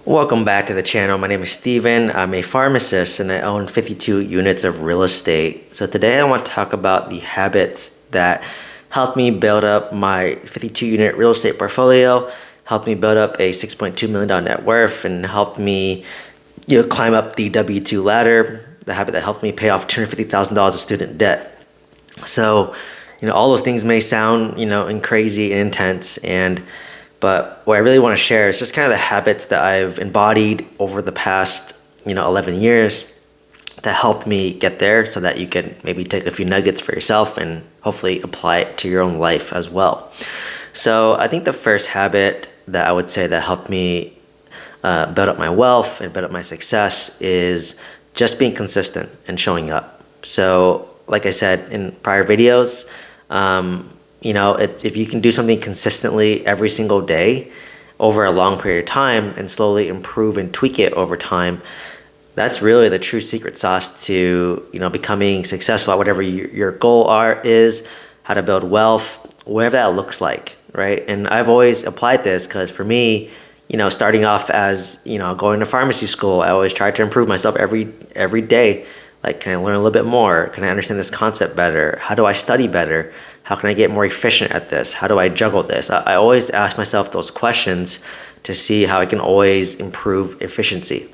Welcome back to the channel. My name is Steven. I'm a pharmacist and I own 52 units of real estate. So today I want to talk about the habits that helped me build up my 52 unit real estate portfolio, helped me build up a $6.2 million net worth, and helped me climb up the W-2 ladder, the habit that helped me pay off $250,000 of student debt. So, all those things may sound, and crazy and intense, but what I really want to share is just kind of the habits that I've embodied over the past, 11 years that helped me get there, so that you can maybe take a few nuggets for yourself and hopefully apply it to your own life as well. So I think the first habit that I would say that helped me build up my wealth and build up my success is just being consistent and showing up. So like I said in prior videos, if you can do something consistently every single day over a long period of time and slowly improve and tweak it over time, that's really the true secret sauce to becoming successful at whatever your goal is, how to build wealth, whatever that looks like, right? And I've always applied this because for me, starting off as going to pharmacy school, I always tried to improve myself every day. Like, can I learn a little bit more? Can I understand this concept better? How do I study better? How can I get more efficient at this? How do I juggle this? I always ask myself those questions to see how I can always improve efficiency,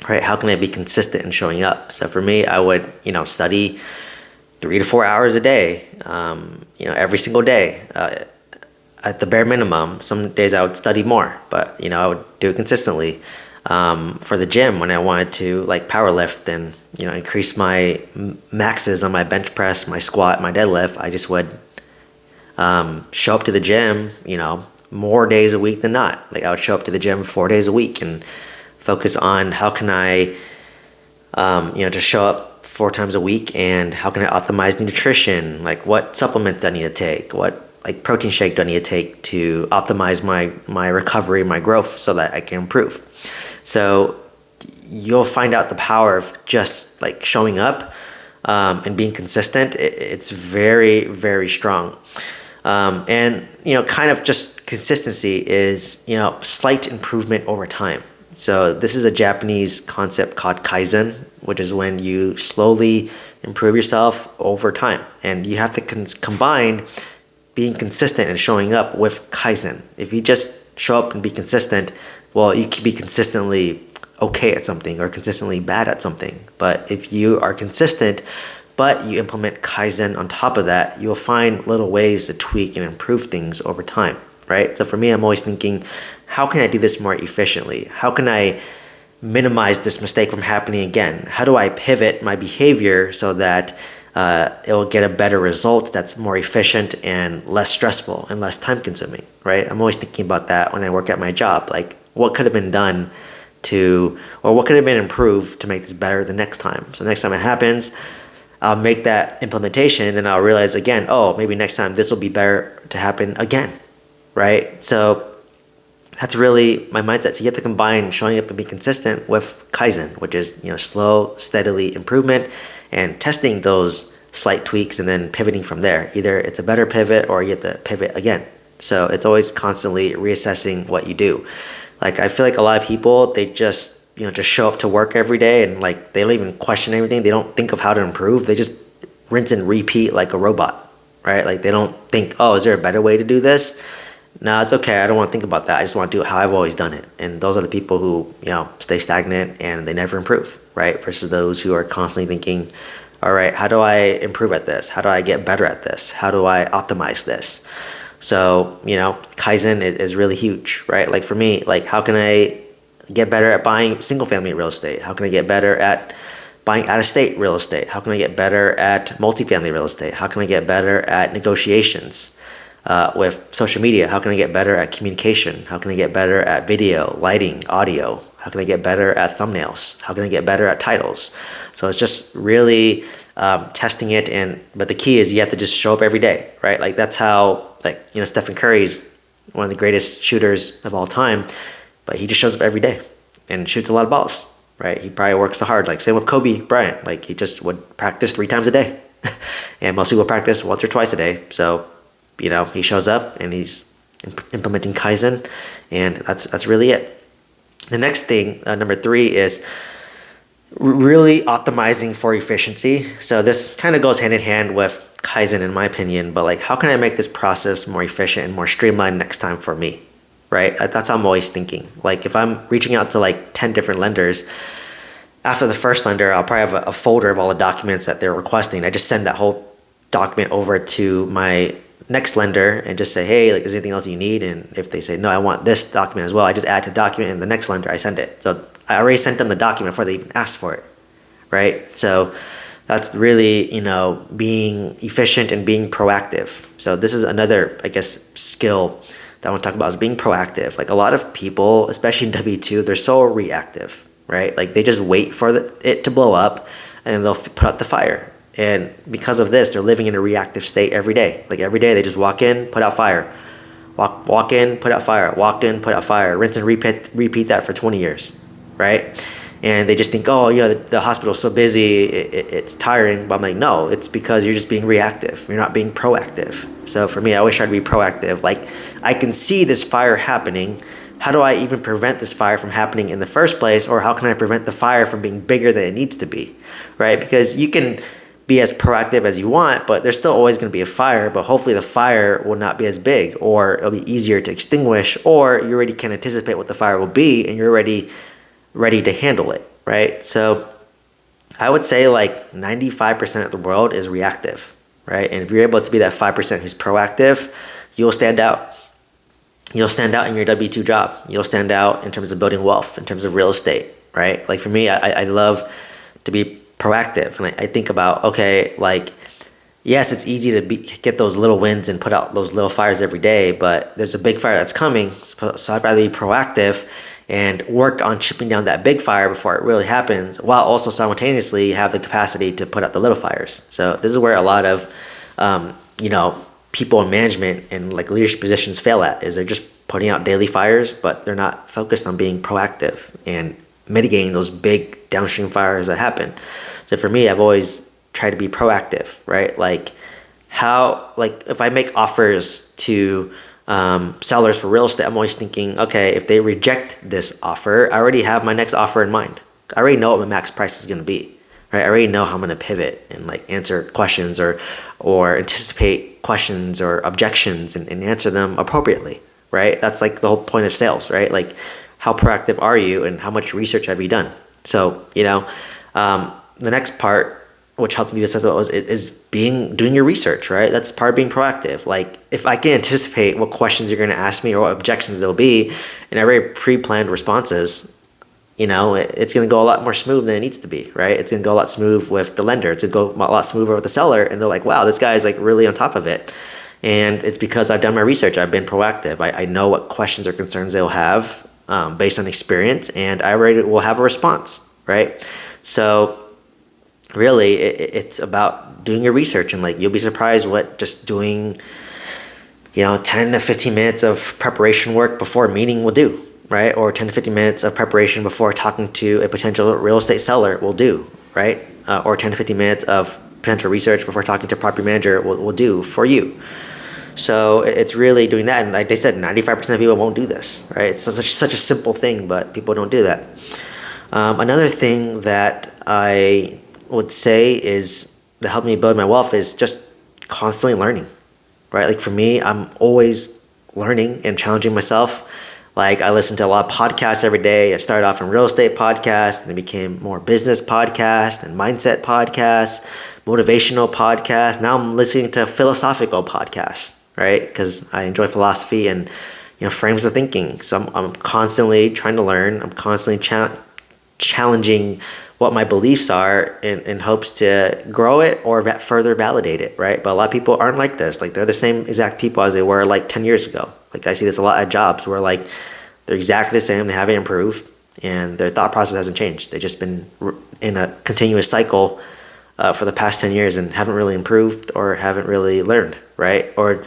right? How can I be consistent in showing up? So for me, I would, study 3 to 4 hours a day, every single day, at the bare minimum. Some days I would study more, but, I would do it consistently. For the gym, when I wanted to power lift and increase my maxes on my bench press, my squat, my deadlift, I just would show up to the gym more days a week than not. I would show up to the gym 4 days a week and focus on how can I just show up 4 times a week, and how can I optimize nutrition, what supplement do I need to take, what protein shake do I need to take to optimize my recovery, my growth, so that I can improve. So you'll find out the power of just showing up and being consistent. It's very, very strong. And kind of just consistency is slight improvement over time. So this is a Japanese concept called Kaizen, which is when you slowly improve yourself over time, and you have to combine being consistent and showing up with Kaizen. If you just show up and be consistent, well, you can be consistently okay at something or consistently bad at something. But if you are consistent, but you implement Kaizen on top of that, you'll find little ways to tweak and improve things over time, right? So for me, I'm always thinking, how can I do this more efficiently? How can I minimize this mistake from happening again? How do I pivot my behavior so that it will get a better result that's more efficient and less stressful and less time consuming, right? I'm always thinking about that when I work at my job. What could have been done or what could have been improved to make this better the next time? So next time it happens, I'll make that implementation, and then I'll realize again, maybe next time this will be better to happen again, right? So that's really my mindset. So you have to combine showing up and being consistent with Kaizen, which is slow, steadily improvement, and testing those slight tweaks and then pivoting from there. Either it's a better pivot or you have to pivot again. So it's always constantly reassessing what you do. I feel like a lot of people, they just show up to work every day and they don't even question everything. They don't think of how to improve. They just rinse and repeat like a robot, right? They don't think, is there a better way to do this? No, it's okay. I don't want to think about that. I just want to do it how I've always done it. And those are the people who, stay stagnant and they never improve, right? Versus those who are constantly thinking, all right, how do I improve at this? How do I get better at this? How do I optimize this? So, Kaizen is really huge, right? For me, how can I get better at buying single family real estate? How can I get better at buying out of state real estate? How can I get better at multifamily real estate? How can I get better at negotiations? With social media, how can I get better at communication? How can I get better at video, lighting, audio? How can I get better at thumbnails? How can I get better at titles? So it's just really testing it, but the key is you have to just show up every day, right? That's how Stephen Curry's one of the greatest shooters of all time, but he just shows up every day and shoots a lot of balls, right? He probably works so hard. Same with Kobe Bryant, he just would practice 3 times a day, and most people practice once or twice a day. So he shows up and he's implementing Kaizen, and that's really it. The next thing, number 3, is really optimizing for efficiency. So this kind of goes hand in hand with Kaizen in my opinion, but like how can I make this process more efficient and more streamlined next time for me, right? That's how I'm always thinking. Like if I'm reaching out to like 10 different lenders, after the first lender, I'll probably have a folder of all the documents that they're requesting. I just send that whole document over to my next lender and just say, hey, like, is there anything else you need? And if they say, no, I want this document as well, I just add to the document, and the next lender, I send it. So I already sent them the document before they even asked for it, right? So that's really, being efficient and being proactive. So this is another, I guess, skill that I want to talk about is being proactive. Like a lot of people, especially in W2, they're so reactive, right? Like they just wait for it to blow up and they'll put out the fire. And because of this, they're living in a reactive state every day. Like every day they just walk in, put out fire. Walk in, put out fire. Walk in, put out fire. Rinse and repeat that for 20 years, right? And they just think, oh, the hospital's so busy, it's tiring. But I'm like, no, it's because you're just being reactive. You're not being proactive. So for me, I always try to be proactive. Like I can see this fire happening. How do I even prevent this fire from happening in the first place? Or how can I prevent the fire from being bigger than it needs to be, right? Because you can be as proactive as you want, but there's still always going to be a fire, but hopefully the fire will not be as big, or it'll be easier to extinguish, or you already can anticipate what the fire will be and you're already ready to handle it, right? So I would say like 95% of the world is reactive, right? And if you're able to be that 5% who's proactive, you'll stand out. You'll stand out in your W2 job. You'll stand out in terms of building wealth, in terms of real estate, right? Like for me, I love to be proactive. And I think about, okay, like, yes, it's easy to get those little wins and put out those little fires every day, but there's a big fire that's coming. So I'd rather be proactive and work on chipping down that big fire before it really happens, while also simultaneously have the capacity to put out the little fires. So this is where a lot of, people in management and like leadership positions fail at, is they're just putting out daily fires, but they're not focused on being proactive and mitigating those big downstream fires that happen. So for me, I've always tried to be proactive, right? Like if I make offers to sellers for real estate, I'm always thinking, okay, if they reject this offer, I already have my next offer in mind. I already know what my max price is going to be, right? I already know how I'm going to pivot and like answer questions or anticipate questions or objections and answer them appropriately, right? That's like the whole point of sales, right? Like how proactive are you and how much research have you done? So, the next part, which helped me as well, is doing your research, right? That's part of being proactive. Like if I can anticipate what questions you're going to ask me or what objections there'll be, and I already pre-planned responses, it's going to go a lot more smooth than it needs to be, right? It's going to go a lot smooth with the lender. It's going to go a lot smoother with the seller. And they're like, wow, this guy's like really on top of it. And it's because I've done my research. I've been proactive. I know what questions or concerns they'll have based on experience, and I already will have a response, right? So really, it's about doing your research, and like you'll be surprised what just doing, 10 to 15 minutes of preparation work before a meeting will do, right? Or 10 to 15 minutes of preparation before talking to a potential real estate seller will do, right? Or 10 to 15 minutes of potential research before talking to a property manager will do for you. So it's really doing that. And like they said, 95% of people won't do this, right? It's such a simple thing, but people don't do that. Another thing that I would say is that helped me build my wealth is just constantly learning, right? Like for me, I'm always learning and challenging myself. Like I listen to a lot of podcasts every day. I started off in real estate podcasts, and it became more business podcasts and mindset podcasts, motivational podcasts. Now I'm listening to philosophical podcasts, right? Because I enjoy philosophy and frames of thinking. So I'm constantly trying to learn. I'm constantly challenging what my beliefs are in hopes to grow it or further validate it, right? But a lot of people aren't like this. Like they're the same exact people as they were like 10 years ago. Like I see this a lot at jobs where like they're exactly the same. They haven't improved and their thought process hasn't changed. They've just been in a continuous cycle for the past 10 years and haven't really improved or haven't really learned, right? Or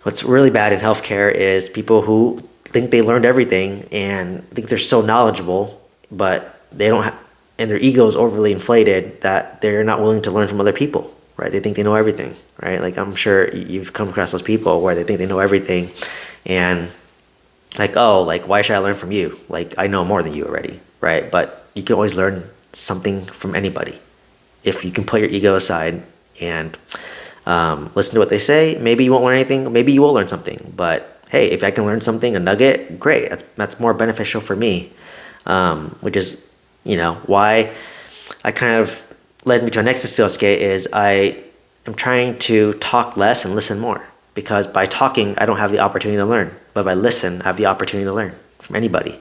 what's really bad in healthcare is people who think they learned everything and think they're so knowledgeable, but they don't have, and their ego is overly inflated that they're not willing to learn from other people, right? They think they know everything, right? Like I'm sure you've come across those people where they think they know everything and like, oh, like, why should I learn from you? Like, I know more than you already, right? But you can always learn something from anybody. If you can put your ego aside and listen to what they say, maybe you won't learn anything, maybe you will learn something. But hey, if I can learn something, a nugget, great. That's more beneficial for me, which is, why I kind of led me to our next skill skate is I am trying to talk less and listen more. Because by talking, I don't have the opportunity to learn. But if I listen, I have the opportunity to learn from anybody,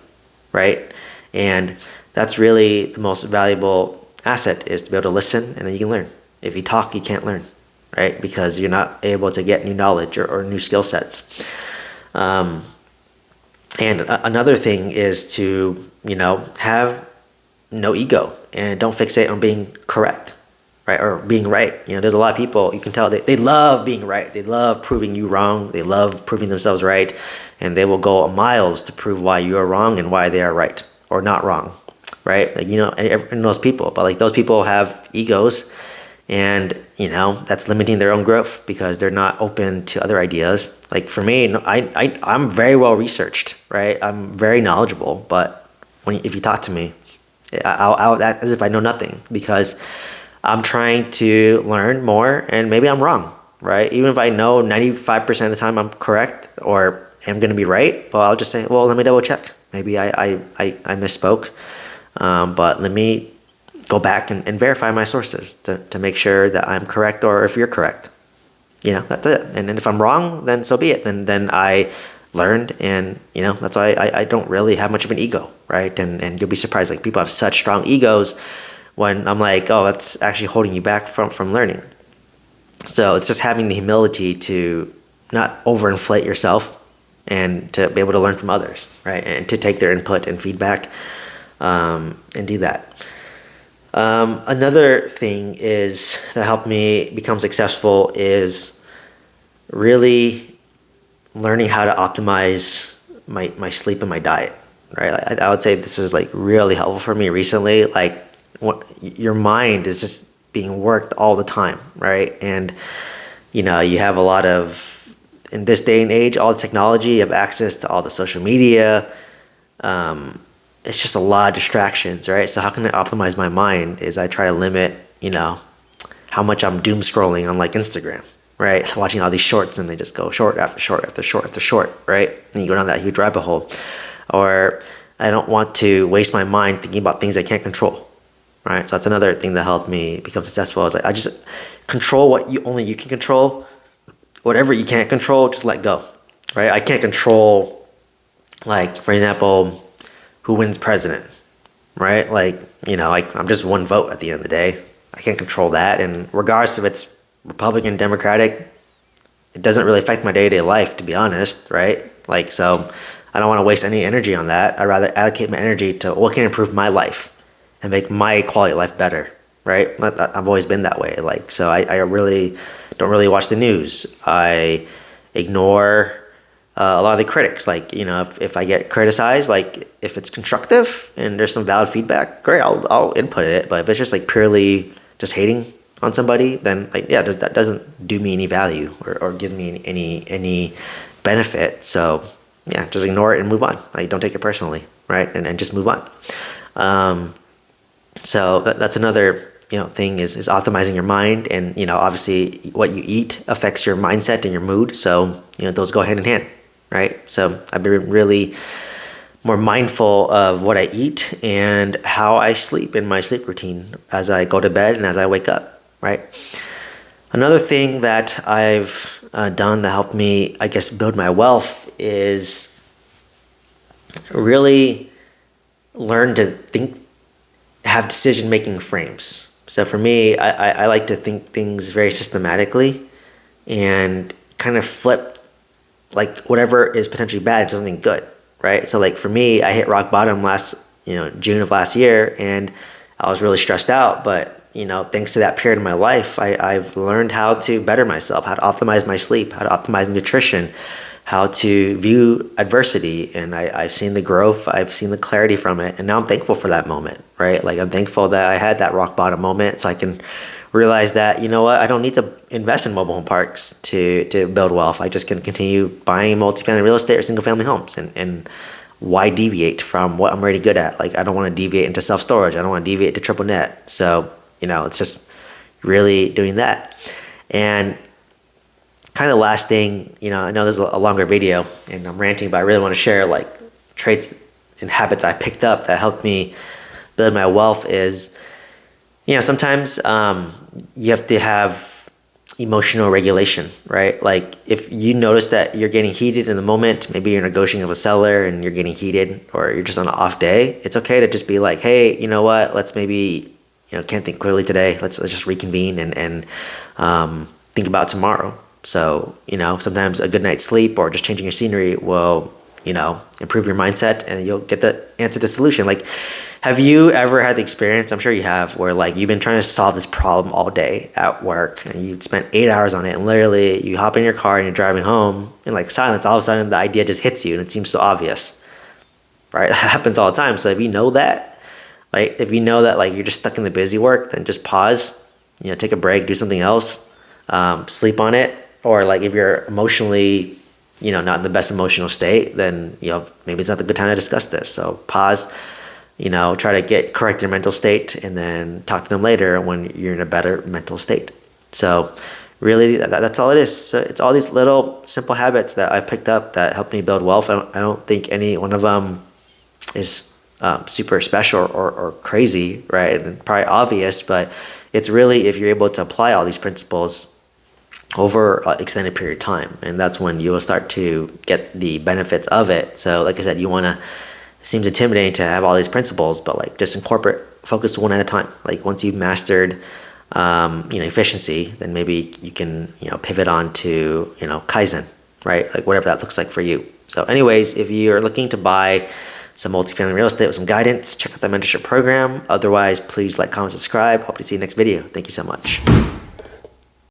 right? And that's really the most valuable asset, is to be able to listen, and then you can learn. If you talk, you can't learn, right? Because you're not able to get new knowledge or new skill sets. And another thing is to, have no ego and don't fixate on being correct, right? Or being right. There's a lot of people, you can tell they love being right. They love proving you wrong. They love proving themselves right. And they will go miles to prove why you are wrong and why they are right or not wrong, right? Like, and those people, but like those people have egos, and that's limiting their own growth because they're not open to other ideas. Like for me, I'm very well researched, right? I'm very knowledgeable, but if you talk to me, I'll act as if I know nothing, because I'm trying to learn more, and maybe I'm wrong, right? Even if I know 95% of the time I'm correct or am going to be right, well, I'll just say, well, let me double check. Maybe I misspoke, but let me go back and verify my sources to make sure that I'm correct, or if you're correct. That's it. And then if I'm wrong, then so be it. Then I learned, and that's why I don't really have much of an ego, right? And you'll be surprised, like, people have such strong egos when I'm like, oh, that's actually holding you back from learning. So it's just having the humility to not overinflate yourself and to be able to learn from others, right? And to take their input and feedback, and do that. Another thing that helped me become successful is really learning how to optimize my sleep and my diet, right? I would say this is like really helpful for me recently. Like, your mind is just being worked all the time, right? And you have a lot of, in this day and age, all the technology, you have access to all the social media. It's just a lot of distractions, right? So how can I optimize my mind is I try to limit, how much I'm doom scrolling on like Instagram, right? Watching all these shorts, and they just go short after short after short after short, right? And you go down that huge rabbit hole. Or I don't want to waste my mind thinking about things I can't control, right? So that's another thing that helped me become successful. Is like, I just control what only you can control. Whatever you can't control, just let go, right? I can't control, like, for example, who wins president, right? Like, I'm just one vote at the end of the day. I can't control that. And regardless if it's Republican, Democratic, it doesn't really affect my day-to-day life, to be honest, right? Like, so I don't want to waste any energy on that. I'd rather allocate my energy to what can improve my life and make my quality of life better, right? I've always been that way. Like, so I really don't really watch the news. I ignore a lot of the critics. Like, if I get criticized, like, if it's constructive and there's some valid feedback, great, I'll input it. But if it's just like purely just hating on somebody, then like, yeah, that doesn't do me any value or give me any benefit. So yeah, just ignore it and move on. Like, don't take it personally, right? And just move on. So that's another thing is optimizing your mind. And obviously what you eat affects your mindset and your mood. So those go hand in hand, right? So I've been really more mindful of what I eat and how I sleep in my sleep routine as I go to bed and as I wake up, right? Another thing that I've done that helped me, I guess, build my wealth is really learn to have decision-making frames. So for me, I like to think things very systematically and kind of flip, like, whatever is potentially bad to something good, right? So like for me, I hit rock bottom June of last year, and I was really stressed out. But thanks to that period of my life, I've learned how to better myself, how to optimize my sleep, how to optimize nutrition, how to view adversity. And I've seen the growth, I've seen the clarity from it. And now I'm thankful for that moment, right? Like, I'm thankful that I had that rock bottom moment so I can realize that, you know what, I don't need to invest in mobile home parks to build wealth. I just can continue buying multifamily real estate or single family homes. And why deviate from what I'm already good at? Like, I don't want to deviate into self-storage. I don't want to deviate to triple net. So, it's just really doing that. And kind of the last thing, I know this is a longer video and I'm ranting, but I really want to share like traits and habits I picked up that helped me build my wealth is, sometimes you have to have emotional regulation, right? Like if you notice that you're getting heated in the moment, maybe you're negotiating with a seller and you're getting heated or you're just on an off day, it's okay to just be like, hey, you know what, let's maybe, can't think clearly today. Let's just reconvene and think about tomorrow. So, sometimes a good night's sleep or just changing your scenery will, improve your mindset and you'll get the answer to the solution. Like, have you ever had the experience, I'm sure you have, where like you've been trying to solve this problem all day at work and you spent 8 hours on it and literally you hop in your car and you're driving home in like silence, all of a sudden the idea just hits you and it seems so obvious, right? That happens all the time. So if you know that, like if you know that like you're just stuck in the busy work, then just pause, take a break, do something else, sleep on it. Or like if you're emotionally, not in the best emotional state, then, maybe it's not the good time to discuss this. So pause, try to correct your mental state and then talk to them later when you're in a better mental state. So really that's all it is. So it's all these little simple habits that I've picked up that help me build wealth. I don't think any one of them is super special or crazy, right? And probably obvious, but it's really if you're able to apply all these principles over an extended period of time, and that's when you will start to get the benefits of it. So like I said, it seems intimidating to have all these principles, but like just incorporate, focus one at a time. Like once you've mastered efficiency, then maybe you can pivot on to Kaizen, right? Like whatever that looks like for you. So anyways, if you're looking to buy some multifamily real estate with some guidance, check out the mentorship program. Otherwise, please like, comment, subscribe. Hope to see you next video. Thank you so much.